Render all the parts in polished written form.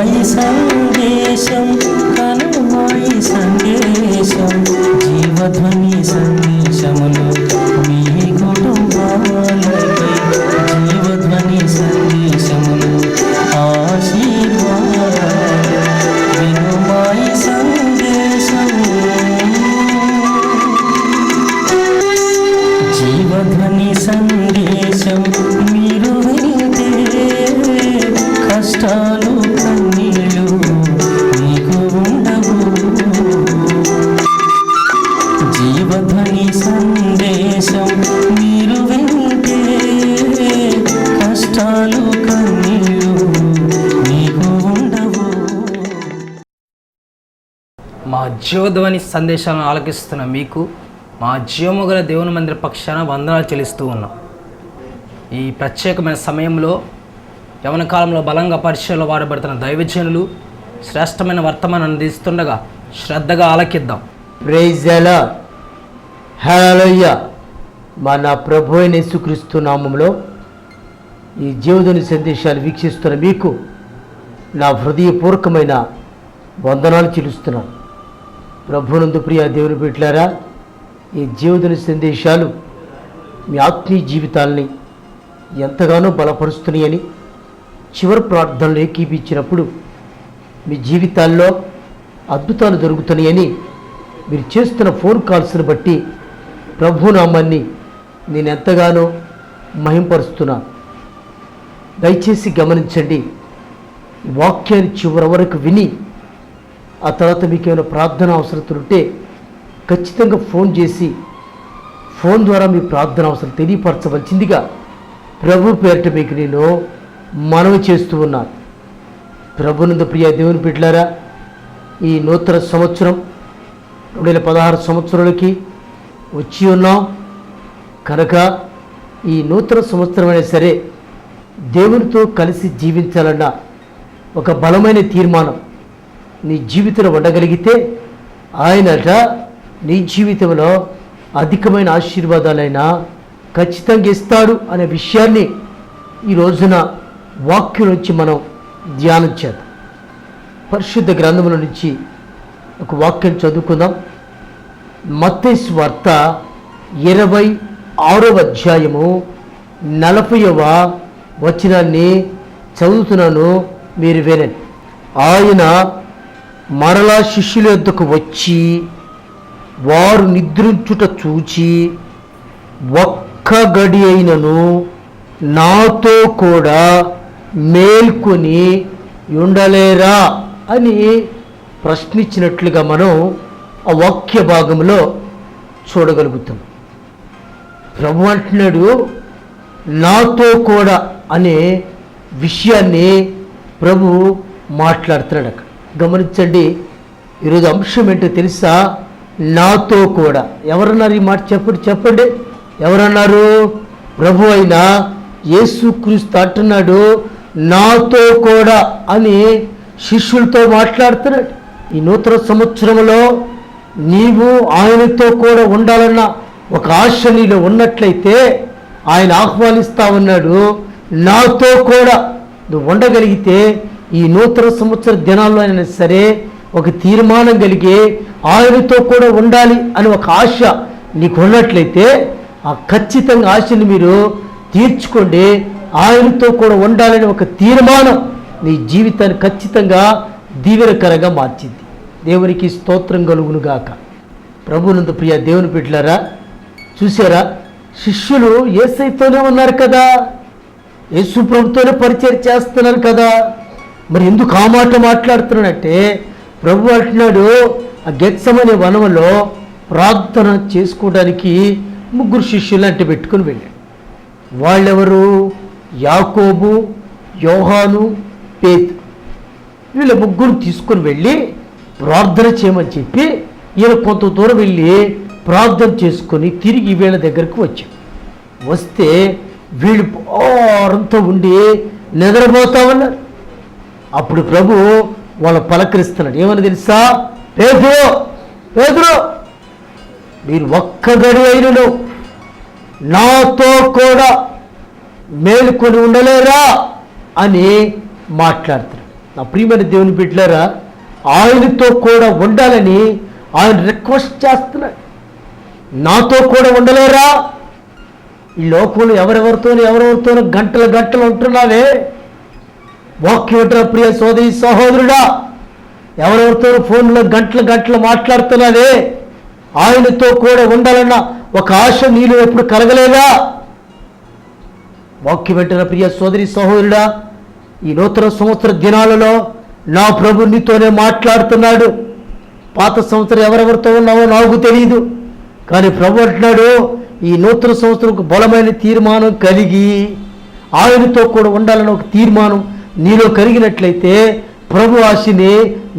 కనుమాయి సందేశం కనుమాయి సందేశం జీవధ్వని సందేశములు మీ కుటుంబాలకి జీవధ్వని సందేశములు ఆశీర్వాదాలు వినుమాయి సందేశం జీవధ్వని సందేశం మీరు వింటే కష్టాలు కన్నీళ్ళు మీకు ఉండవు. జీవధ్వని సందేశం మీరు వింటే కష్టాలు కన్నీళ్ళు మీకు ఉండవు. మా జీవధ్వని సందేశాలను ఆలకిస్తున్న మీకు మా జీవము గల దేవుని మందిర పక్షాన వందనాలు చెల్లిస్తూ ఉన్నాం. ఈ ప్రత్యేకమైన సమయంలో యవన కాలంలో బలంగా పరిచయలో వాడబడుతున్న దైవజనులు శ్రేష్టమైన వర్తమానం అందిస్తుండగా శ్రద్ధగా ఆలకిద్దాం. Praise the Lord. హల్లెలూయా. మన ప్రభు అయిన యేసుక్రీస్తు నామములో ఈ జీవధ్వని సందేశాలు వీక్షిస్తున్న మీకు నా హృదయపూర్వకమైన వందనాలు చెల్లిస్తున్నాను. ప్రభునందు ప్రియ దేవుని బిడ్డలారా, ఈ జీవధ్వని సందేశాలు మీ ఆత్మీయ జీవితాలని ఎంతగానో బలపరుస్తున్నాయని చివరి ప్రార్థనలు ఏకీపించినప్పుడు మీ జీవితాల్లో అద్భుతాలు జరుగుతున్నాయని మీరు చేస్తున్న ఫోన్ కాల్స్ని బట్టి ప్రభునామాన్ని నేను ఎంతగానో మహింపరుస్తున్నాను. దయచేసి గమనించండి. ఈ వాక్యాన్ని చివరి వరకు విని ఆ తర్వాత మీకు ఏమైనా ప్రార్థన అవసరతలుంటే ఖచ్చితంగా ఫోన్ చేసి ఫోన్ ద్వారా మీ ప్రార్థన అవసరం తెలియపరచవలసిందిగా ప్రభు పేరిట మీకు నేను మనవి చేస్తూ ఉన్నాను. ప్రభునందు ప్రియ దేవుని బిడ్డలారా, ఈ నూతన సంవత్సరం 2016 సంవత్సరాలకి వచ్చి ఉన్నాం కనుక ఈ నూతన సంవత్సరం అయినా సరే దేవునితో కలిసి జీవించాలన్న ఒక బలమైన తీర్మానం నీ జీవితంలో ఉండగలిగితే ఆయనట నీ జీవితంలో అధికమైన ఆశీర్వాదాలైనా ఖచ్చితంగా ఇస్తాడు అనే విషయాన్ని ఈ రోజున వాక్యం నుంచి మనం ధ్యానం చేద్దాం. పరిశుద్ధ గ్రంథముల నుంచి ఒక వాక్యం చదువుకుందాం. మత్తయి సువార్త 26వ అధ్యాయము 40వ వచనాన్ని చదువుతున్నాను, మీరు వినండి. ఆయన మరలా శిష్యుల యొద్దకు వచ్చి వారు నిద్రించుట చూచి ఒక్క గడి అయినను నాతో కూడా మేల్కొని ఉండలేరా అని ప్రశ్నించినట్లుగా మనం ఆ వాక్య భాగంలో చూడగలుగుతాం. ప్రభు అంటున్నాడు నాతో కూడా అనే విషయాన్ని ప్రభు మాట్లాడుతున్నాడు. అక్కడ గమనించండి. ఈరోజు అంశం ఏంటో తెలుసా? నాతో కూడా. ఎవరన్నారు ఈ మాట? చెప్పండి. ఎవరన్నారు? ప్రభు అయిన యేసుక్రీస్తు అంటున్నాడు నాతో కూడా అని శిష్యులతో మాట్లాడుతున్నాడు. ఈ నూతన సంవత్సరంలో నీవు ఆయనతో కూడా ఉండాలన్న ఒక ఆశ నీలో ఉన్నట్లయితే ఆయన ఆహ్వానిస్తా ఉన్నాడు. నాతో కూడా నువ్వు ఉండగలిగితే ఈ నూతన సంవత్సర దినాల్లో అయినా సరే ఒక తీర్మానం కలిగి ఆయనతో కూడా ఉండాలి అని ఒక ఆశ నీకు ఉన్నట్లయితే ఆ ఖచ్చితంగా ఆశని మీరు తీర్చుకోండి. ఆయనతో కూడా ఉండాలని ఒక తీర్మానం నీ జీవితాన్ని ఖచ్చితంగా దీవెనకరంగా మార్చింది. దేవునికి స్తోత్రం కలుగునుగాక. ప్రభునందు ప్రియ దేవుని బిడ్డలారా, చూసారా? శిష్యులు యేసయ్యతోనే ఉన్నారు కదా, యేసు ప్రభుతోనే పరిచయం చేస్తున్నారు కదా. మరి ఎందుకు ఆ మాట మాట్లాడుతున్నాడంటే ప్రభు అంటున్నాడు ఆ గెత్సెమనే వనంలో ప్రార్థన చేసుకోవడానికి 3 శిష్యులు అంటే పెట్టుకుని వెళ్ళాడు. వాళ్ళెవరు? యాకోబు, యోహాను, పేతురు. వీళ్ళ 3 తీసుకొని వెళ్ళి ప్రార్థన చేయమని చెప్పి ఈయన కొంత దూరం వెళ్ళి ప్రార్థన చేసుకొని తిరిగి వీళ్ళ దగ్గరకు వచ్చాడు. వస్తే వీళ్ళు భారంతో ఉండి నిద్రపోతా ఉన్నారు. అప్పుడు ప్రభు వాళ్ళు పలకరిస్తున్నాడు. ఏమని తెలుసా? పేతురు, మీరు ఒక్క గడి అయినను నాతో కూడా మేలుకొని ఉండలేరా అని మాట్లాడుతున్నాడు. నా ప్రియమైన దేవుని బిడ్డలారా, ఆయనతో కూడా ఉండాలని ఆయన రిక్వెస్ట్ చేస్తున్నాడు. నాతో కూడా ఉండలేరా? ఈ లోకంలో ఎవరెవరితోనూ గంటలు ఉంటున్నావే. వాక్యం వింటున్న ప్రియ సోదరి సహోదరుడా, ఎవరెవరితోనూ ఫోన్లో గంటలు మాట్లాడుతున్నావే. ఆయనతో కూడా ఉండాలన్న ఒక ఆశ నీలో ఎప్పుడు కలగలేదా? వాక్యం వింటున్న ప్రియ సోదరి సహోదరుడా, ఈ నూతన సంవత్సర దినాలలో నా ప్రభు నీతోనే మాట్లాడుతున్నాడు. పాత సంవత్సరం ఎవరెవరితో ఉన్నావో నాకు తెలియదు, కానీ ప్రభు అంటున్నాడు, ఈ నూతన సంవత్సరం బలమైన తీర్మానం కలిగి ఆయనతో కూడా ఉండాలని ఒక తీర్మానం నీలో కలిగినట్లయితే ప్రభు ఆశని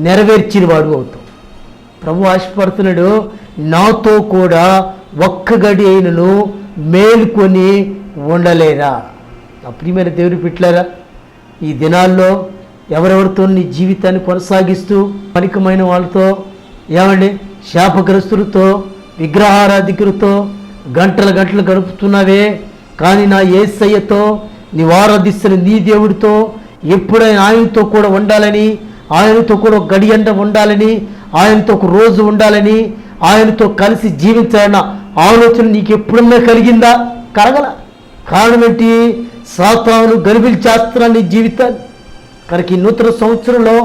నెరవేర్చిన వాడు అవుతావు. ప్రభు ఆశపడుతున్నాడు, నాతో కూడా ఒక్క గడి అయినను మేలుకొని ఉండలేరా? నా ప్రియమైన దేవుని బిడ్డలారా, ఈ దినాల్లో ఎవరెవరితో నీ జీవితాన్ని కొనసాగిస్తూ పనికమైన వాళ్ళతో, ఏమండి శాపగ్రస్తులతో, విగ్రహారాధికులతో గంటలు గడుపుతున్నావే. కానీ నా యేసయ్యతో, నీవు ఆరాధిస్తున్న నీ దేవుడితో ఎప్పుడైనా ఆయనతో కూడా ఉండాలని, ఆయనతో కూడా ఒక గడియంట ఉండాలని, ఆయనతో ఒక రోజు ఉండాలని, ఆయనతో కలిసి జీవించాలన్న ఆలోచన నీకు ఎప్పుడన్నా కలిగిందా? కలగల. కారణం ఏంటి? సాతాను గలిబిలి చేస్తున్నాను నీ జీవితాన్ని. కనుక ఈ నూతన సంవత్సరంలో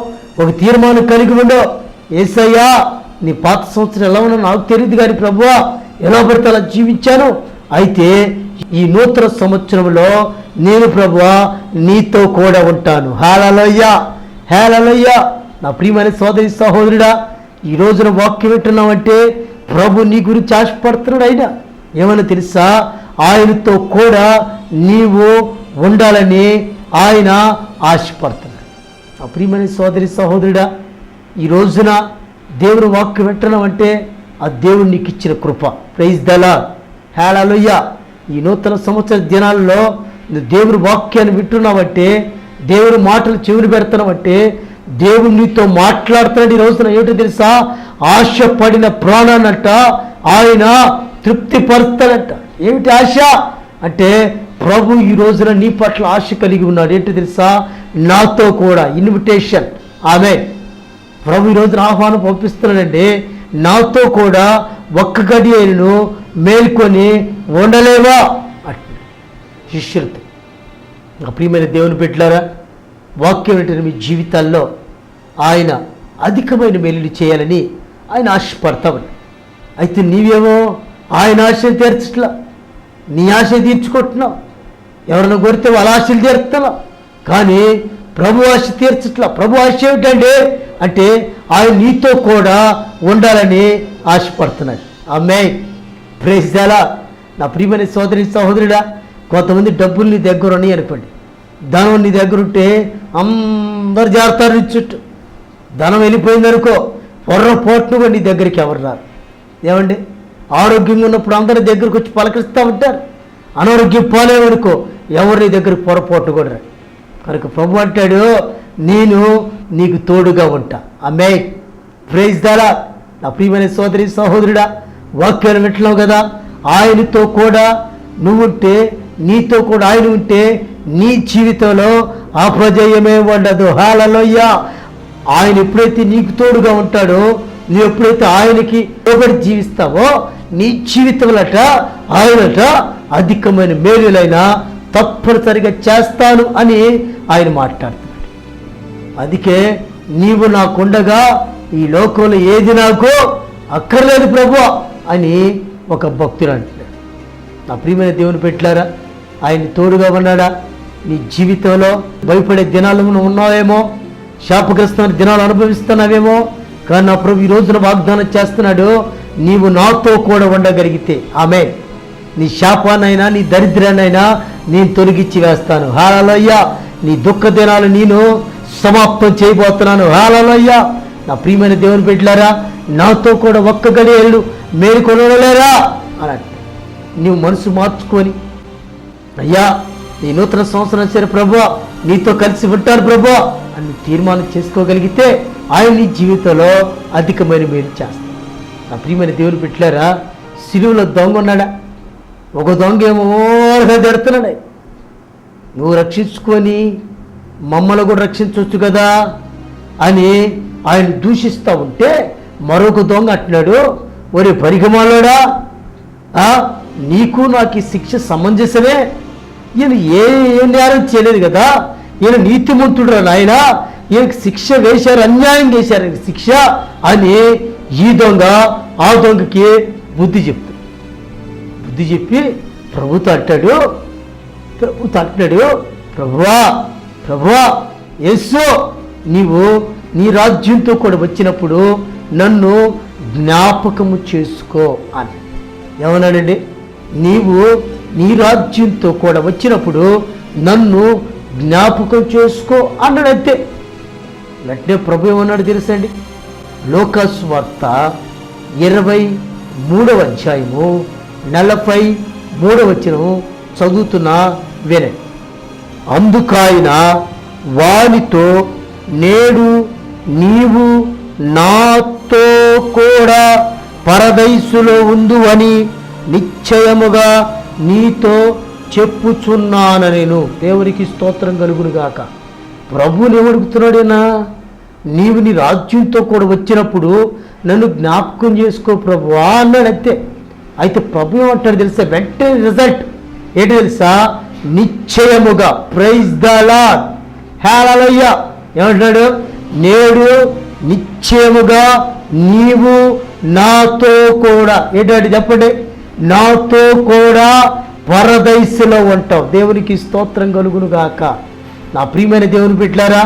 ఒక తీర్మానం కలిగి ఉండో, యేసయ్యా నీ పాత సంవత్సరం ఎలా ఉన్నా నాకు తెలియదు, కానీ ప్రభువా ఎలా పడితే అలా జీవించాను. అయితే ఈ నూతన సంవత్సరంలో నేను ప్రభువా నీతో కూడా ఉంటాను. హల్లెలూయా, హల్లెలూయా. నా ప్రియమైన సోదరి సహోదరుడా, ఈ రోజున వాక్యం వింటున్నామంటే ప్రభు నీ గురించి ఆశపడుతున్నాడు. అయినా ఏమన్నా తెలుసా? ఆయనతో కూడా నీవు ఉండాలని ఆయన ఆశపడుతున్నాడు. నా ప్రియమైన సోదరి సహోదరుడా, ఈ రోజున దేవుని వాక్యం వింటున్నామంటే ఆ దేవుడు నీకు ఇచ్చిన కృప. ప్రైజ్ ద లార్డ్, హల్లెలూయా. ఈ నూతన సంవత్సర దినాల్లో నువ్వు దేవుని వాక్యాన్ని వింటున్నావంటే, దేవుని మాటలు చెవులు పెడుతున్నావంటే దేవుడు నీతో మాట్లాడుతున్నాడు. ఈ రోజున ఏమిటో తెలుసా? ఆశపడిన ప్రాణాన్నట ఆయన తృప్తిపరుస్తాడట. ఏమిటి ఆశ అంటే, ప్రభు ఈ రోజున నీ పట్ల ఆశ కలిగి ఉన్నాడు. ఏంటో తెలుసా? నాతో కూడా ఇన్విటేషన్. ఆమె ప్రభు ఈ రోజున ఆహ్వానం పంపిస్తున్నాడండి. నాతో కూడా ఒక్క గడి అయినను మేల్కొని ఉండలేవా అంటే శిష్యులతో. నా ప్రియమైన దేవుని బిడ్డలారా, వాక్యం ఏంటంటే మీ జీవితాల్లో ఆయన అధికమైన మేలులు చేయాలని ఆయన ఆశపడతామని. అయితే నీవేమో ఆయన ఆశను తీర్చట్లా, నీ ఆశ తీర్చుకుంటున్నావు. ఎవరైనా కొడితే వాళ్ళ ఆశలు తీరుతున్నావు, కానీ ప్రభు ఆశ తీర్చట్లా. ప్రభు ఆశ ఏమిటండి అంటే ఆయన నీతో కూడా ఉండాలని ఆశపడుతున్నాడు. ఆమేన్, ప్రైజ్ ది లార్డ్. నా ప్రియమైన సోదరి సహోదరుడా, కొంతమంది డబ్బులు నీ దగ్గర ఉన్నాయి అనుకోండి, ధనం నీ దగ్గర ఉంటే అందరు జారుతారు నీ చుట్టూ. ధనం వెళ్ళిపోయిందనుకో, పొర్రపోటుగా నీ దగ్గరికి ఎవరు రారు. ఏమండి, ఆరోగ్యంగా ఉన్నప్పుడు అందరి దగ్గరకు వచ్చి పలకరిస్తూ ఉంటారు. అనారోగ్యం పోలేవనుకో, ఎవరు నీ దగ్గరికి పొరపోటు కూడా రారు. కనుక ప్రభు అంటాడు, నేను నీకు తోడుగా ఉంటా. ఆమేన్, ప్రైజ్ ది లార్డ్. నా ప్రియమైన సోదరి సహోదరుడా, వాక్యాలు వింటున్నావు కదా, ఆయనతో కూడా నువ్వుంటే, నీతో కూడా ఆయన ఉంటే నీ జీవితంలో అపజయమే ఉండదు. హల్లెలూయా. ఆయన ఎప్పుడైతే నీకు తోడుగా ఉంటాడో, నువ్వు ఎప్పుడైతే ఆయనకి లోబడి జీవిస్తావో, నీ జీవితంలోట ఆయనట అధికమైన మేలులైనా తప్పనిసరిగా చేస్తాను అని ఆయన మాట్లాడుతున్నాడు. అందుకే నీవు నాకుండగా ఈ లోకంలో ఏది నాకు అక్కర్లేదు ప్రభు అని ఒక భక్తుడు అంటున్నాడు. నా ప్రియమైన దేవుని పెట్టారా, ఆయన తోడుగా ఉన్నాడా? నీ జీవితంలో భయపడే దినాలు నువ్వు ఉన్నావేమో, శాపగ్రస్తమైన దినాలు అనుభవిస్తున్నావేమో, కానీ నా ప్రభు ఈ రోజున వాగ్దానం చేస్తున్నాడు, నీవు నాతో కూడా ఉండగలిగితే ఆమేన్, నీ శాపాన్నైనా నీ దరిద్రాన్నైనా నేను తొలగించి వేస్తాను. హల్లెలూయా. నీ దుఃఖ దినాలు నేను సమాప్తం చేయబోతున్నాను. హల్లెలూయా. నా ప్రియమైన దేవుని బిడ్డలారా, నాతో కూడా ఒక్క గడియలు మేలుకొనలేరా అని అంటే నీవు మనసు మార్చుకొని, అయ్యా నీ నూతన సంవత్సరం సరే ప్రభువా నీతో కలిసి ఉంటారు ప్రభువా అని తీర్మానం చేసుకోగలిగితే ఆయన నీ జీవితంలో అధికమైన మేలు చేస్తాడు. నా ప్రియమైన దేవుని బిడ్డలారా, సిలువలో దొంగ ఉన్నాడా? ఒక దొంగ ఏమో తిడుతున్నాడు. నువ్వు రక్షించుకొని మమ్మల్ని కూడా రక్షించవచ్చు కదా, అని ఆయన దూషిస్తూ ఉంటే మరొక దొంగ అంటున్నాడు, ఒరే పరిగమాలోడా, నీకు నాకు ఈ శిక్ష సమంజసమే, ఈయన ఏ నేరం చేయలేదు కదా, ఈయన నీతిమంతుడు నాయన, ఈయనకి శిక్ష వేశారు, అన్యాయం చేశారు శిక్ష అని ఈ దొంగ ఆ దొంగకి బుద్ధి చెప్పి ప్రభుతో అంటాడు, ప్రభువా యేసు, నీవు నీ రాజ్యంతో కూడా వచ్చినప్పుడు నన్ను జ్ఞాపకము చేసుకో అని. ఏమన్నాడండి? నీవు నీ రాజ్యంతో కూడా వచ్చినప్పుడు నన్ను జ్ఞాపకం చేసుకో అన్నాడు. అంతే. వెంటనే ప్రభు ఏమన్నాడు తెలుసండి? లోకాసు వార్త 23వ అధ్యాయము 43వ వచనం చదువుతున్నా వినండి. అందుకాయన వానితో, నేడు నీవు నాతో కూడా పరదైసులో ఉందువని నిశ్చయముగా నీతో చెప్పుచున్నాను నేను. దేవునికి స్తోత్రం కలుగును గాక. ప్రభువుని ఏమడుగుతున్నాడేనా? నీవు నీ రాజ్యంతో కూడా వచ్చినప్పుడు నన్ను జ్ఞాపకం చేసుకో ప్రభువా అన్నాడు. అంతే. అయితే ప్రభు ఏమంటాడు తెలుసా? వెంటనే రిజల్ట్ ఏంటి తెలుసా? నిశ్చయముగా. ప్రైజ్ ద లార్డ్, హల్లెలూయా. ఏమంటున్నాడు? నేడు నిశ్చయముగా నీవు నాతో కూడా, ఏంటంటే చెప్పండి, నాతో కూడా పరదైసులో ఉంటావు. దేవునికి స్తోత్రం కలుగును గాక. నా ప్రియమైన దేవుని బిడ్డలారా,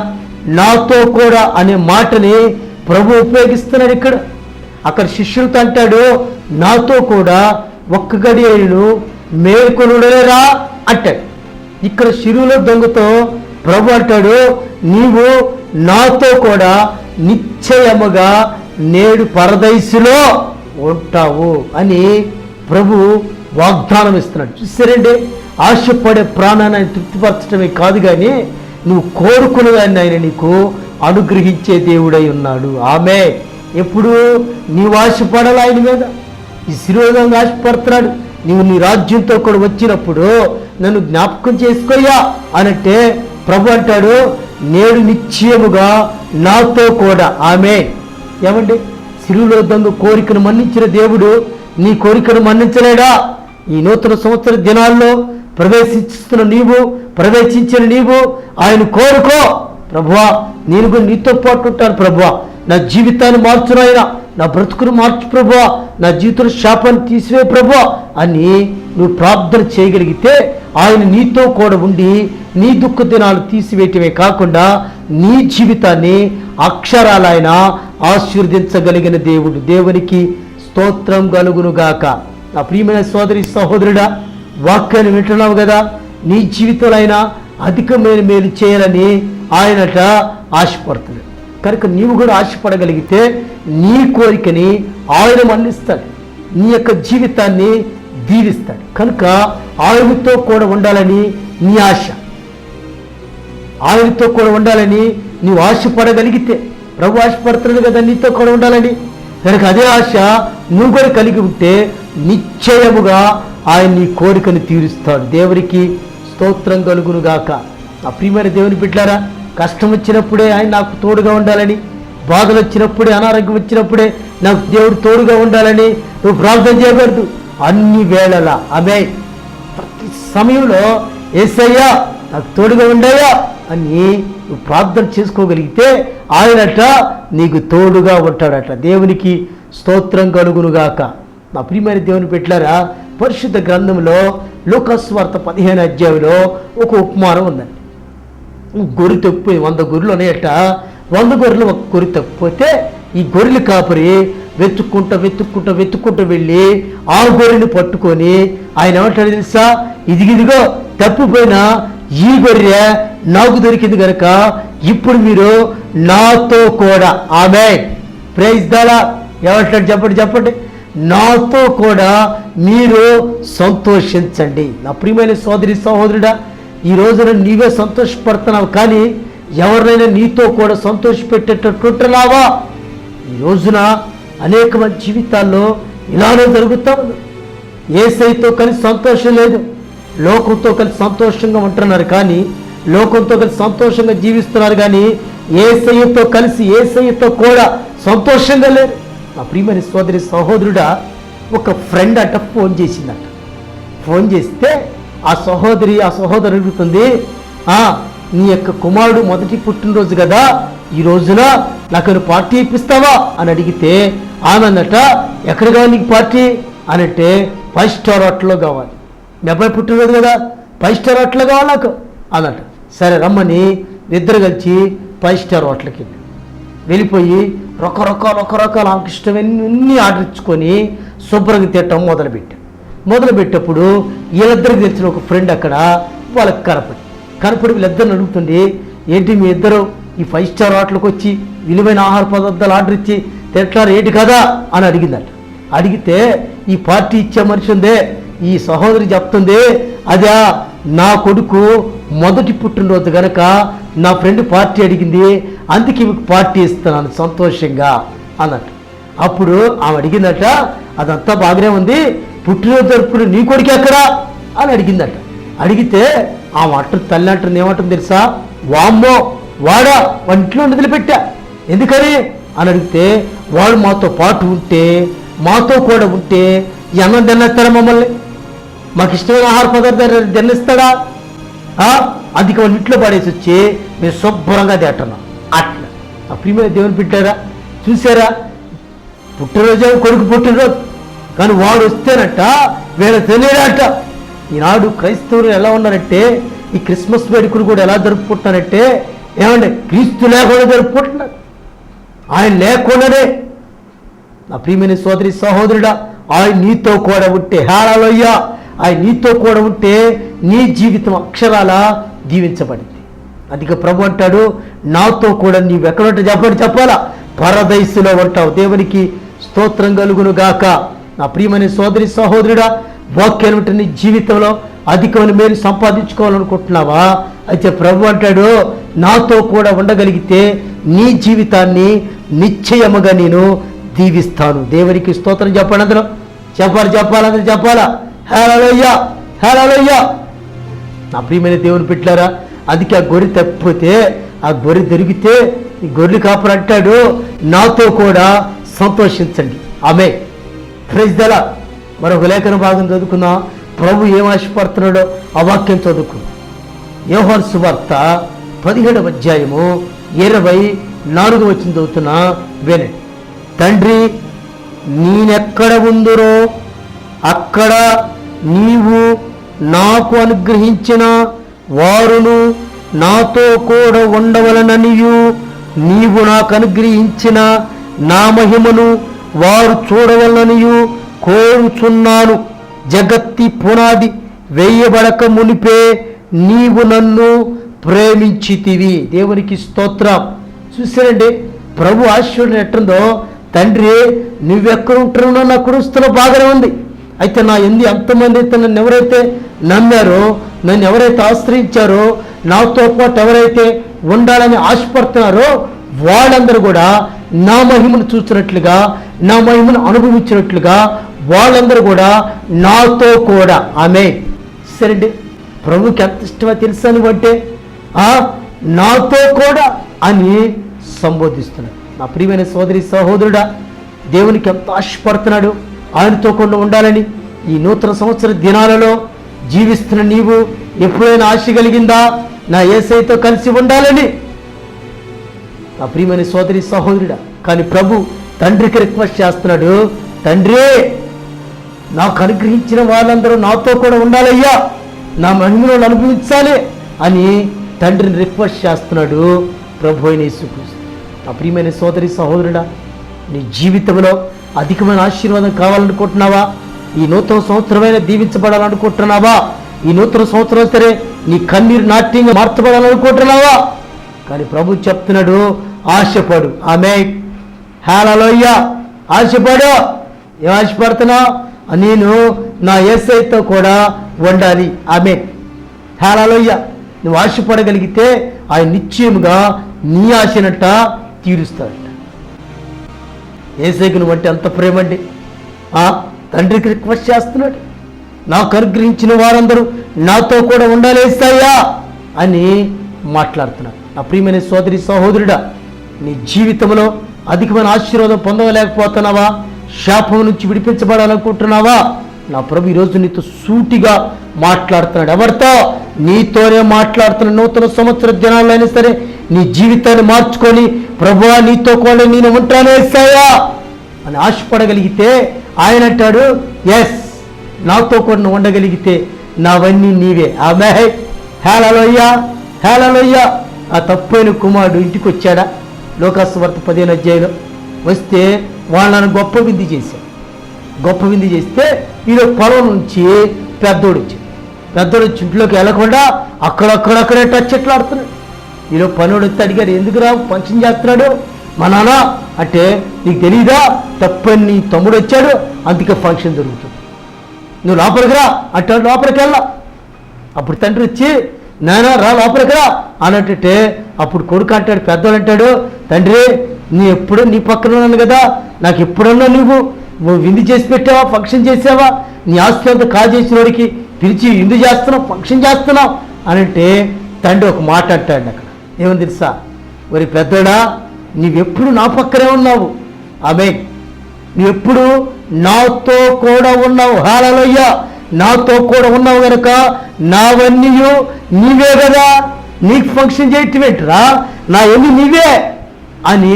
నాతో కూడా అనే మాటని ప్రభు ఉపయోగిస్తున్నాడు ఇక్కడ. అక్కడ శిష్యులతో అంటాడు, నాతో కూడా ఒక్క గడియను మేల్కొనుడలేరా అంటాడు. ఇక్కడ శిరువులో దొంగతో ప్రభు అంటాడు, నీవు నాతో కూడా నిశ్చయముగా నేడు పరదైసులో ఉంటావు అని ప్రభు వాగ్దానం ఇస్తున్నాడు. చూసారండి, ఆశపడే ప్రాణాన్ని ఆయన తృప్తిపరచడమే కాదు, కానీ నువ్వు కోరుకునేదాన్ని ఆయన నీకు అనుగ్రహించే దేవుడై ఉన్నాడు. ఆమె ఎప్పుడు నీవు ఆశపడాలి ఆయన మీద. ఈ శిరోధంగా ఆశపడుతున్నాడు. నీవు నీ రాజ్యంతో కూడా వచ్చినప్పుడు నన్ను జ్ఞాపకం చేసుకోయ్యా అనంటే ప్రభు అంటాడు, నేడు నిశ్చయముగా నాతో కూడా. ఆమె ఏమండి? శిలువలో దొంగ కోరికను మన్నించిన దేవుడు నీ కోరికను మన్నించలేడా? ఈ నూతన సంవత్సర దినాల్లో ప్రవేశించిన నీవు ఆయన కోరుకో. ప్రభువా, నేను కూడా నీతో పాటు ఉంటాను ప్రభువా, నా జీవితాన్ని మార్చును ఆయన, నా బ్రతుకును మార్చు ప్రభువా, నా జీవితంలో శాపాన్ని తీసివే ప్రభువా అని నువ్వు ప్రార్థన చేయగలిగితే ఆయన నీతో కూడా ఉండి నీ దుఃఖ దినాలు తీసివేయటమే కాకుండా నీ జీవితాన్ని అక్షరాలు ఆయన ఆశీర్వదించగలిగిన దేవుడు. దేవునికి స్తోత్రం కలుగును గాక. నా ప్రియమైన సోదరి సహోదరుడా, వాక్యాన్ని వింటున్నావు కదా, నీ జీవితంలో ఆయన అధికమైన మేలు చేయాలని ఆయనట ఆశపడుతుంది. కనుక నీవు కూడా ఆశపడగలిగితే నీ కోరికని ఆయన మన్నిస్తాడు, నీ యొక్క జీవితాన్ని దీవిస్తాడు. కనుక ఆయనతో కూడా ఉండాలని నీ ఆశ, ఆయనతో కూడా ఉండాలని నీవు ఆశపడగలిగితే, ప్రభు ఆశపడుతున్నాడు కదా నీతో కూడా ఉండాలని, కనుక అదే ఆశ నువ్వు కూడా కలిగి ఉంటే నిశ్చయముగా ఆయన నీ కోరికను తీరుస్తాడు. దేవునికి స్తోత్రం కలుగును గాక. ఆ ప్రియమైన దేవుని బిడ్డలారా, కష్టం వచ్చినప్పుడే ఆయన నాకు తోడుగా ఉండాలని, బాధలు వచ్చినప్పుడే, అనారోగ్యం వచ్చినప్పుడే నాకు దేవుడు తోడుగా ఉండాలని నువ్వు ప్రార్థన చేయకూడదు. అన్ని వేళలా ఆమె ప్రతి సమయంలో యేసయ్యా నాకు తోడుగా ఉండయా అని నువ్వు ప్రార్థన చేసుకోగలిగితే ఆయనట నీకు తోడుగా ఉంటాడట. దేవునికి స్తోత్రం కలుగునుగాక. నా ప్రియమైన దేవుని బిడ్డలారా, పరిశుద్ధ గ్రంథంలో లూకాసు వార్త 15వ అధ్యాయంలో ఒక ఉపమానం ఉందండి. గొర్రె తప్పిపోయి 100 గొర్రెలు ఉన్నాయట. 100 గొర్రెలు ఒక గొర్రె తప్పిపోతే ఈ గొర్రెల కాపరి వెతుక్కుంటూ వెళ్ళి ఆ గొర్రెని పట్టుకొని ఆయన ఏమంటాడు తెలుసా? ఇదిగో తప్పిపోయిన ఈ గొర్రె నాకు దొరికింది కనుక ఇప్పుడు మీరు నాతో కూడా, ఆమె ప్రైజ్ దాలా ఏమంటాడు చెప్పండి, నాతో కూడా మీరు సంతోషించండి. నా ప్రియమైన సోదరి సహోదరుడా, ఈ రోజున నీవే సంతోషపడుతున్నావు, కానీ ఎవరినైనా నీతో కూడా సంతోషపెట్టేటట్టుంటున్నావా? ఈ రోజున అనేక మంది జీవితాల్లో ఇలానే జరుగుతూ ఉంది. యేసయ్యతో కలిసి సంతోషం లేదు, లోకంతో కలిసి సంతోషంగా ఉంటున్నారు, కానీ లోకంతో కలిసి సంతోషంగా జీవిస్తున్నారు, కానీ యేసయ్యతో కలిసి యేసయ్యతో కూడా సంతోషంగా లేరు. నా ప్రియమైన సోదరి సహోదరుడా, ఒక ఫ్రెండ్ అట ఫోన్ చేసిందట. ఫోన్ చేస్తే ఆ సహోదరు అడుగుతుంది, నీ యొక్క కుమారుడు మొదటి పుట్టినరోజు కదా, ఈ రోజున నాకు పార్టీ ఇప్పిస్తావా అని అడిగితే ఆమె అన్నట, ఎక్కడ కావాలి నీకు పార్టీ అని అంటే 5 స్టార్ హోటల్లో కావాలి. మీ అబ్బాయి పుట్టినరోజు కదా, 5 స్టార్ హోటల్లో కావాలి నాకు అన్నట. సరే రమ్మని ఇద్దరు కలిసి 5 స్టార్ హోటల్కి వెళ్ళిపోయి రకరకాల ఆమెకి ఇష్టమన్నీ ఆర్డర్ ఇచ్చుకొని శుభ్రంగా తిట్టడం మొదలుపెట్టేటప్పుడు వీళ్ళిద్దరికి తెలిసిన ఒక ఫ్రెండ్ అక్కడ వాళ్ళకి కనపడి వీళ్ళిద్దరిని అడుగుతుంది, ఏంటి మీ ఇద్దరు ఈ 5 స్టార్ హోటల్కి వచ్చి విలువైన ఆహార పదార్థాలు ఆర్డర్ ఇచ్చి తింటారు ఏంటి కదా అని అడిగిందట. అడిగితే ఈ పార్టీ ఇచ్చే మనిషి ఉందే, ఈ సహోదరి చెప్తుంది, అదే నా కొడుకు మొదటి పుట్టినరోజు కనుక నా ఫ్రెండ్ పార్టీ అడిగింది, అందుకే మీకు పార్టీ ఇస్తున్నాను సంతోషంగా అన్నట్టు. అప్పుడు ఆమె అడిగిందట, అదంతా బాగానే ఉంది, పుట్టినరోజు జరుపుకుని నీ కొడుకు ఎక్కడా అని అడిగిందట. అడిగితే ఆమె తల్లి అంటుంది, ఏమంటుంది తెలుసా, వామ్మో వాడా ఇంట్లో వదిలిపెట్టా, ఎందుకని అని అడిగితే, వాడు మాతో పాటు ఉంటే మాతో కూడా ఉంటే అన్నం తినేస్తాడా, మమ్మల్ని మాకు ఇష్టమైన ఆహార పదార్థాలు తినేస్తాడా, అందుకే వాళ్ళు ఇంట్లో పడేసి వచ్చి మేము శుభ్రంగా తింటున్నాం. అట్లా ఆ ప్రియమైన దేవుని బిడ్డారా, చూసారా, పుట్టినరోజు కొడుకు పుట్టినరోజు కానీ వాడు వస్తేనట వీళ్ళ తెలియడట. ఈనాడు క్రైస్తవులు ఎలా ఉన్నారంటే ఈ క్రిస్మస్ వేడుకలు కూడా ఎలా జరుపుకుంటున్నారంటే, ఏమంటే క్రీస్తు లేకుండా జరుపుకుంటున్నారు, ఆయన లేకుండానే. నా ప్రియమైన సోదరి సహోదరుడా, ఆయన నీతో కూడా ఉంటే, హల్లెలూయా, ఆయన నీతో కూడా ఉంటే నీ జీవితం అక్షరాల దీవించబడింది. అందుకే ప్రభు అంటాడు, నాతో కూడా నీవు ఎక్కడుంటే చెప్పాలా, పరదైసులో ఉంటావు. దేవునికి స్తోత్రం కలుగును గాక. నా ప్రియమైన సోదరి సహోదరుడా, వాక్యాలు ఉంటే నీ జీవితంలో అధికమైన మేలు సంపాదించుకోవాలనుకుంటున్నావా, అయితే ప్రభు అంటాడు, నాతో కూడా ఉండగలిగితే నీ జీవితాన్ని నిశ్చయముగా నేను దీవిస్తాను. దేవునికి స్తోత్రం చెప్పండి, అందరూ అందరూ చెప్పాలా, హల్లెలూయా హల్లెలూయా. నా ప్రియమైన దేవుని బిడ్డలారా, అందుకే ఆ గొర్రె తప్పిపోతే, ఆ గొర్రె దొరికితే ఈ గొర్రెలు కాపురు అంటాడు, నాతో కూడా సంతోషించండి. ఆమె ప్రైజ్ ద లార్డ్. మరొక లేఖన భాగం చదువుకున్నా, ప్రభు ఏం ఆశపడుతున్నాడో ఆ వాక్యం చదువుకున్నాం. యోహాను సువార్త 17వ అధ్యాయము 24వ వచనం చదువుతున్నా, వినండి. తండ్రి, నేనెక్కడ ఉందురో అక్కడ నీవు నాకు అనుగ్రహించిన వారును నాతో కూడా ఉండవలననియు, నీవు నాకు అనుగ్రహించిన నా మహిమను వారు చూడవలననియు కోరుచున్నాను. జగత్తి పునాది వేయబడక మునిపే నీవు నన్ను ప్రేమించితివి. దేవునికి స్తోత్రం. చూసారండి, ప్రభు ఆశీర్వాదం ఎట్టుందో, తండ్రి నువ్వెక్కడ ఉంటున్నావు నా కురుస్తులో బాగానే ఉంది, అయితే నా ఎంతమంది అయితే నన్ను ఎవరైతే నమ్మారో, నన్ను ఎవరైతే ఆశ్రయించారో, నాతో పాటు ఎవరైతే ఉండాలని ఆశపడుతున్నారో వాళ్ళందరూ కూడా నా మహిమను చూసినట్లుగా, నా మహిమను అనుభవించినట్లుగా వాళ్ళందరూ కూడా నాతో కూడా. ఆమె సరేండి, ప్రభుకి ఎంత ఇష్టమో తెలుసని అంటే నాతో కూడా అని సంబోధిస్తున్నాడు. నా ప్రియమైన సోదరి సహోదరుడా, దేవునికి ఎంత ఆశపడుతున్నాడు ఆయనతో కూడా ఉండాలని. ఈ నూతన సంవత్సర దినాలలో జీవిస్తున్న నీవు ఎప్పుడైనా ఆశ కలిగిందా నా యేసయ్యతో కలిసి ఉండాలని? నా ప్రియమైన సోదరి సహోదరుడా, కానీ ప్రభు తండ్రికి రిక్వెస్ట్ చేస్తున్నాడు, తండ్రి నాకు అనుగ్రహించిన వాళ్ళందరూ నాతో కూడా ఉండాలయ్యా, నా మహిమను అనుభవించాలి అని తండ్రిని రిక్వెస్ట్ చేస్తున్నాడు ప్రభు అయిన యేసుక్రీస్తు. నా ప్రియమైన సోదరి సహోదరుడా, నీ జీవితంలో అధికమైన ఆశీర్వాదం కావాలనుకుంటున్నావా? ఈ నూతన సంవత్సరమైన దీవించబడాలనుకుంటున్నావా? ఈ నూతన సంవత్సరం సరే నీ కన్నీరు నాట్యంగా మార్చబడాలనుకుంటున్నావా? కానీ ప్రభు చెప్తున్నాడు, ఆశపడు. ఆమె హల్లెలూయా, ఆశపడు. ఏం ఆశపడుతున్నావు? నేను నా యేసయ్యతో కూడా ఉండాలి. ఆమె హల్లెలూయా. నువ్వు ఆశపడగలిగితే ఆయన నిశ్చయముగా నీ ఆశనట్ట తీరుస్తాడట. యేసయ్యకు నువ్వు అంటే ఎంత ప్రేమండి. తండ్రికి రిక్వెస్ట్ చేస్తున్నాడు, నాకు అనుగ్రహించిన వారందరూ నాతో కూడా ఉండాలి యేసయ్యా అని మాట్లాడుతున్నాడు. నా ప్రియమైన సోదరి సహోదరుడా, నీ జీవితంలో అధికమైన ఆశీర్వాదం పొందలేకపోతున్నావా? శాపం నుంచి విడిపించబడాలనుకుంటున్నావా? నా ప్రభు ఈరోజు నీతో సూటిగా మాట్లాడుతున్నాడు. ఎవరితో? నీతోనే మాట్లాడుతున్న. నూతన సంవత్సర దినాల్లో అయినా సరే నీ జీవితాన్ని మార్చుకొని, ప్రభువా నీతో కూడా నేను ఉంటాను యేసయ్యా అని ఆశపడగలిగితే ఆయన అంటాడు, ఎస్, నాతో కూడా నువ్వు ఉండగలిగితే నావన్నీ నీవే. ఆమేన్. హల్లెలూయా, హల్లెలూయా. ఆ తప్పైన కుమారుడు ఇంటికి వచ్చాడా? లోకాసువార్త 15వ అధ్యాయంలో వస్తే వాళ్ళని గొప్ప విందు చేశాడు. గొప్ప విందు చేస్తే ఈలో పొలం నుంచి పెద్దోడు వచ్చి ఇంట్లోకి వెళ్ళకుండా అక్కడక్కడక్కడే టచ్ ఎట్లాడుతున్నాడు. ఈలో పనోడు వచ్చి అడిగారు, ఎందుకురా ఫంక్షన్ చేస్తున్నాడు మా నాన్న అంటే, నీకు తెలీదా తప్పని నీ తమ్ముడు వచ్చాడు అందుకే ఫంక్షన్ జరుగుతుంది, నువ్వు లోపలికి రా అంటాడు. లోపలికి వెళ్ళా. అప్పుడు తండ్రి వచ్చి, నాయన రా లోపలికి రా అన్నట్టే. అప్పుడు కొడుకు అంటాడు, పెద్దోడు అంటాడు, తండ్రి నీ ఎప్పుడు నీ పక్కన ఉన్నాను కదా, నాకు ఎప్పుడన్నా నువ్వు విందు చేసి పెట్టావా, ఫంక్షన్ చేసావా? నీ ఆస్తి అంతా కాజేసిన వాడికి పిలిచి విందు చేస్తున్నావు, ఫంక్షన్ చేస్తున్నావు అనంటే తండ్రి ఒక మాట అంటాడు అక్కడ. ఏమని తెలుసా? మరి పెద్దోడా, నీవెప్పుడు నా పక్కనే ఉన్నావు. ఆమేన్. నువ్వెప్పుడు నాతో కూడా ఉన్నావు. హల్లెలూయా. నాతో కూడా ఉన్నావు కనుక నావన్నీ నీవే కదా, నీకు ఫంక్షన్ చేయటం ఏంటిరా, నా ఎన్ని నీవే అని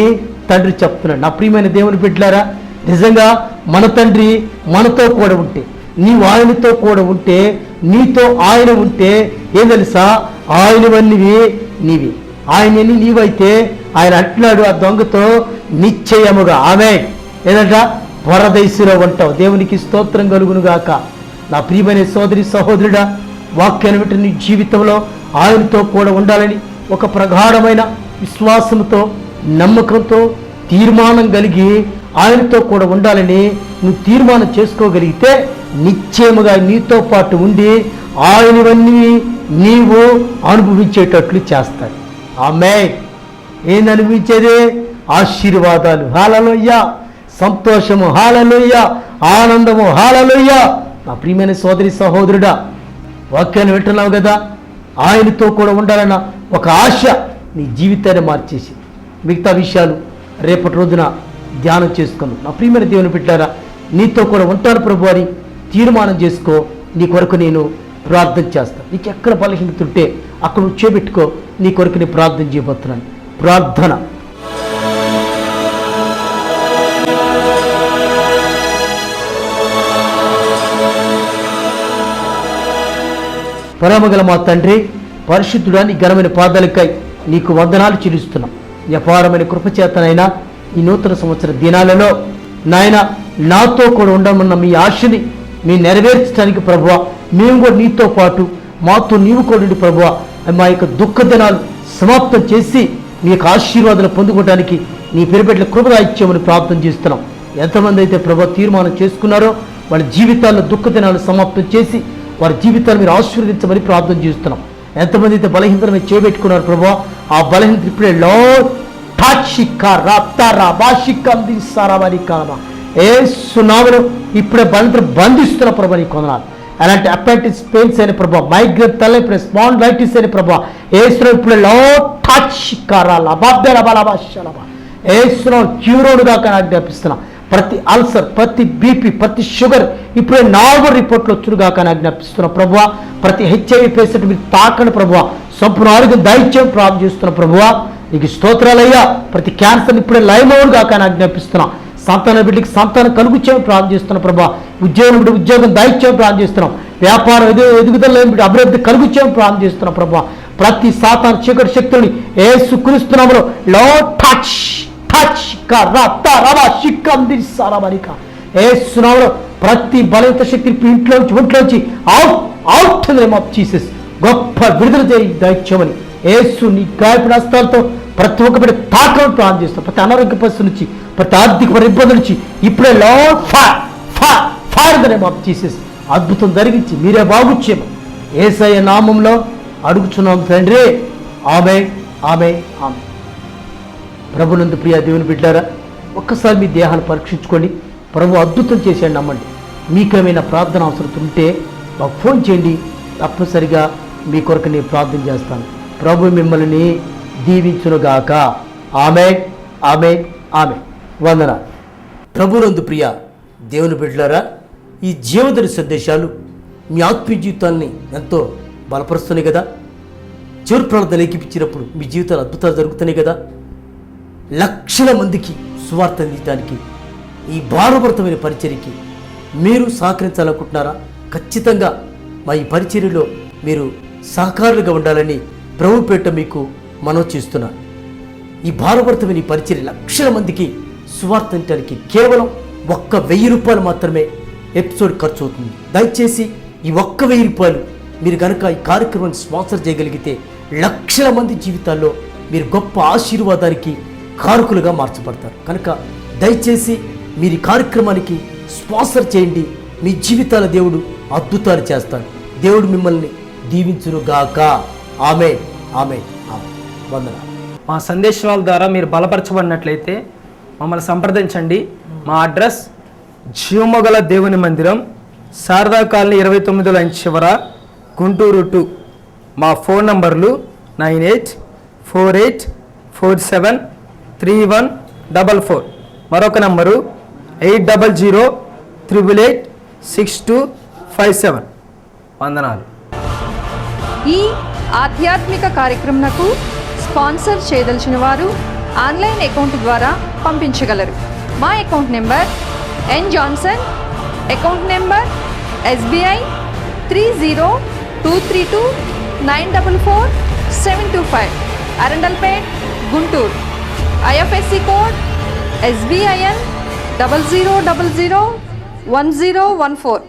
తండ్రి చెప్తున్నాడు. నా ప్రియమైన దేవుని బిడ్డలారా, నిజంగా మన తండ్రి మనతో కూడా ఉంటే, నీవు ఆయనతో కూడా ఉంటే, నీతో ఆయన ఉంటే ఏం తెలుసా, ఆయనవన్నీ నీవి, ఆయనన్ని నీవైతే ఆయన అంటున్నాడు ఆ దొంగతో, నిశ్చయముగా ఆమేన్ ఏదంట పరదేశిలో ఉంటావు. దేవునికి స్తోత్రం కలుగును గాక. నా ప్రియమైన సోదరి సహోదరుడా, వాక్యాన్ని వింటున్న నీ జీవితంలో ఆయనతో కూడా ఉండాలని ఒక ప్రగాఢమైన విశ్వాసంతో, నమ్మకంతో, తీర్మానం కలిగి ఆయనతో కూడా ఉండాలని నువ్వు తీర్మానం చేసుకోగలిగితే నిశ్చయముగా నీతో పాటు ఉండి ఆయనవన్నీ నీవు అనుభవించేటట్లు చేస్తాడు. ఆమేన్. ఏంది అనుభవించేది? ఆశీర్వాదాలు. హల్లెలూయా. సంతోషము. హల్లెలూయా. ఆనందము. హల్లెలూయా. నా ప్రియమైన సోదరి సహోదరుడా, వాక్యాన్ని వింటున్నావు కదా, ఆయనతో కూడా ఉండాలన్న ఒక ఆశ నీ జీవితాన్ని మార్చేసి మిగతా విషయాలు రేపటి రోజున ధ్యానం చేసుకున్నావు. నా ప్రియమైన దేవుని బిడ్డలారా, నీతో కూడా ఉంటాను ప్రభు అని తీర్మానం చేసుకో. నీ కొరకు నేను ప్రార్థన చేస్తాను. నీకు ఎక్కడ బలహీనత ఉంటే అక్కడ నువ్వు చేపెట్టుకో. నీ కొరకు నేను ప్రార్థన చేయబోతున్నాను. ప్రార్థన. పరమగల మా తండ్రి, పరిశుద్ధుడా, నీ ఘనమైన పాదాలకై నీకు వందనాలు చెల్లిస్తున్నాం. ఈ అపారమైన కృపచేతనైనా ఈ నూతన సంవత్సర దినాలలో నాయన నాతో కూడా ఉండమన్న మీ ఆశని మీ నెరవేర్చడానికి ప్రభువా, మేము కూడా నీతో పాటు మాతో నీవు కూడా ప్రభువా, మా యొక్క దుఃఖ దినాలు సమాప్తం చేసి మీ యొక్క ఆశీర్వాదాలు పొందుకోవడానికి నీ పెరిపెట్ల కృపగా ఇచ్చామని ప్రార్థన చేస్తున్నాం. ఎంతమంది అయితే ప్రభువా తీర్మానం చేసుకున్నారో వాళ్ళ జీవితాల్లో దుఃఖ దినాలు సమాప్తం చేసి వారి జీవితాలు మీరు ఆశీర్వదించమని ప్రార్థన చేస్తున్నాం. ఎంతమంది అయితే బలహీనతను మీరు చేపెట్టుకున్నారు ప్రభువా, ఆ బలహీనత ఇప్పుడే ఏసునామములో ఇప్పుడే బలహీనతను బంధిస్తున్న ప్రభా నీ కొందనాలు. అలాంటి అపెండిక్స్ పెయిన్స్ అయిన ప్రభా, మైగ్రేన్ తల ఇప్పుడు స్పాండిలైటిస్ అయిన ప్రభా ఏసులో ఇప్పుడే ఏసులో క్యూరోడుగా ఆజ్ఞాపిస్తున్నా. ప్రతి అల్సర్, ప్రతి బీపీ, ప్రతి షుగర్ ఇప్పుడే 4 రిపోర్ట్లు వచ్చుడుగా కానీ ఆజ్ఞాపిస్తున్నా ప్రభువా. ప్రతి హెచ్ఐవి పేషెంట్ మీరు తాకండి ప్రభువా, సంపూర్ణ ఆరోగ్యం దయచేయం ప్రార్థన చేస్తున్నా ప్రభువా. నీకు స్తోత్రాలయ్యా. ప్రతి క్యాన్సర్ ఇప్పుడే లైమౌన్గా కానీ ఆజ్ఞాపిస్తున్నా. సంతాన బిడ్డకి సంతానం కలుగు చేయడం ప్రార్థన చేస్తున్నా ప్రభా. ఉద్యోగం బిడ్డ ఉద్యోగం దయచేయం ప్రార్థన చేస్తున్నాం. వ్యాపారం ఎదుగుదల బిడ్డ అభివృద్ధి కలుగు చేయడం ప్రార్థన చేస్తున్నాం ప్రభా. ప్రతి సాతాను చీకటి శక్తుల్ని యేసుక్రీస్తునామములో టచ్ ఏసునామములో ప్రతి బలహీనత శక్తి ఇంట్లోంచి ఒంట్లోంచి అవుట్ జీసస్ గొప్ప విడుదల చేయి దయచేయమని యేసు నీ గాయపడిన హస్తాలతో ప్రతి ఒక్క బిడ్డ తాకడం ప్రార్థన చేస్తాం. ప్రతి అనారోగ్య పరిస్థితి నుంచి, ప్రతి ఆర్థిక ఇబ్బందుల నుంచి ఇప్పుడే ఫైర్ జీసస్ అద్భుతం జరిగించి మీరే బాగుచ్చేమో యేసయ్య నామంలో అడుగుచున్నాం తండ్రి. ఆమేన్, ఆమేన్, ఆమేన్. ప్రభునందు ప్రియ దేవుని బిడ్డారా, ఒక్కసారి మీ దేహాన్ని పరీక్షించుకోండి. ప్రభు అద్భుతం చేశాడు నమ్మండి. మీకేమైనా ప్రార్థన అవసరం ఉంటే మాకు ఫోన్ చేయండి. తప్పనిసరిగా మీ కొరకు నేను ప్రార్థన చేస్తాను. ప్రభు మిమ్మల్ని దీవించునుగాక. ఆమేన్, ఆమేన్, ఆమేన్. వందనాలు. ప్రభునందు ప్రియ దేవుని బిడ్డలారా, ఈ జీవధని సందేశాలు మీ ఆత్మీయ జీవితాన్ని ఎంతో బలపరుస్తున్నాయి కదా. చివరి ప్రార్థన లేఖిపించినప్పుడు మీ జీవితాలు అద్భుతాలు జరుగుతున్నాయి కదా. లక్షల మందికి సువార్త అందించడానికి ఈ భారభరితమైన పరిచర్యకి మీరు సహకరించాలనుకుంటున్నారా? ఖచ్చితంగా మా ఈ పరిచర్యలో మీరు సహకారులుగా ఉండాలని ప్రభుపేట మీకు మనవి చేస్తున్నాను. ఈ భారభరితమైన ఈ పరిచర్య లక్షల మందికి సువార్త అందించడానికి కేవలం 1,000 రూపాయలు మాత్రమే ఎపిసోడ్ ఖర్చు అవుతుంది. దయచేసి ఈ 1,000 రూపాయలు మీరు కనుక ఈ కార్యక్రమాన్ని స్పాన్సర్ చేయగలిగితే లక్షల మంది జీవితాల్లో మీరు గొప్ప ఆశీర్వాదానికి కారకులుగా మార్చబడతారు. కనుక దయచేసి మీరు ఈ కార్యక్రమానికి స్పాన్సర్ చేయండి. మీ జీవితాల దేవుడు అద్భుతాలు చేస్తాడు. దేవుడు మిమ్మల్ని దీవించునుగాక. ఆమేన్, ఆమేన్, ఆమేన్. వందనాలు. మా సందేశాల ద్వారా మీరు బలపరచబడినట్లయితే మమ్మల్ని సంప్రదించండి. మా అడ్రస్ జీవమగల దేవుని మందిరం, శారదా కాలనీ 29 లైన్ చివర, గుంటూరు 2. మా ఫోన్ నంబర్లు 9848473144. మరొక నంబరు 8008886257. వందనాలు. ఈ ఆధ్యాత్మిక కార్యక్రమకు స్పాన్సర్ చేయదలిచిన వారు ఆన్లైన్ అకౌంట్ ద్వారా పంపించగలరు. మా account number N Johnson, account number SBI 302329444725, Arundelpet, Guntur. IFSC code SBIN 00001014.